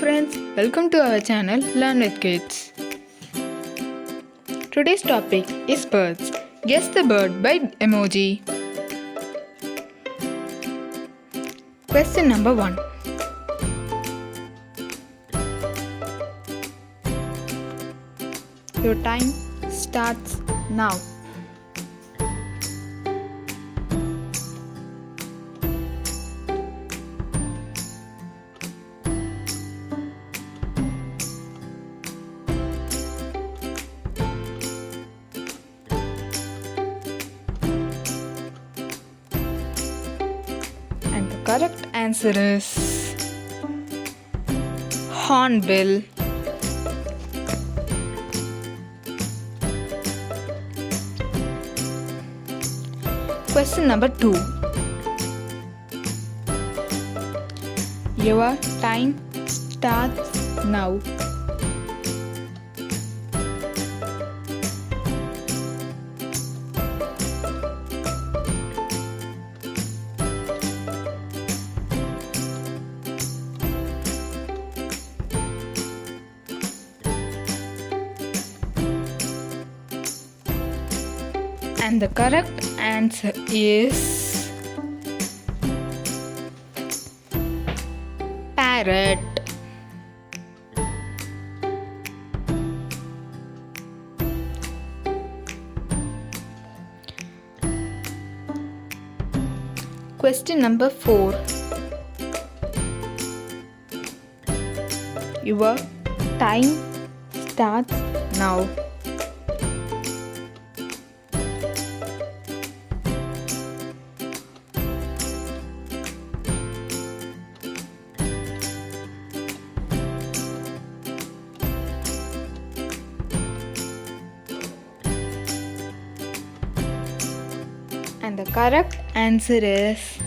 friends, welcome to our channel Learn with Kids. Today's topic is birds. Guess the bird by emoji. Question number 1. Your time starts now. And the correct answer is hornbill. Question number 2. Your time starts now. And the correct answer is parrot. Question number 4. Your time starts now. And the correct answer is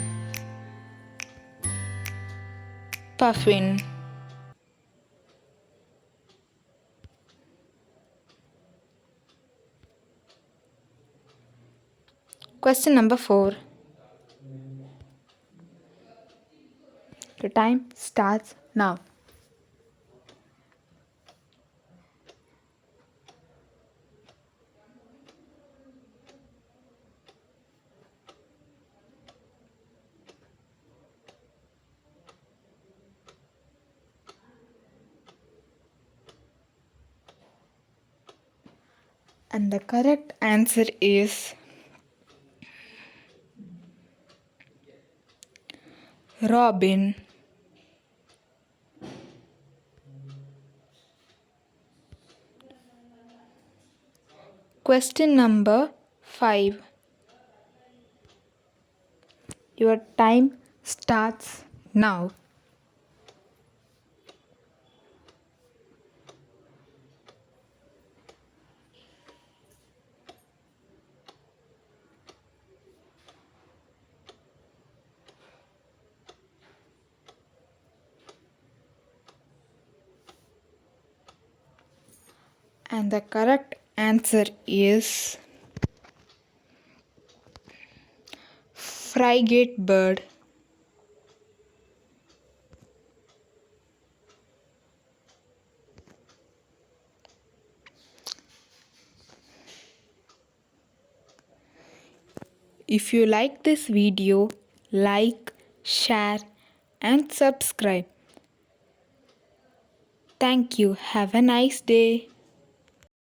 puffin. Question number 4. The time starts now. And the correct answer is robin. Question number 5. Your time starts now. And the correct answer is frigate bird. If you like this video, like, share and subscribe. Thank you. Have a nice day.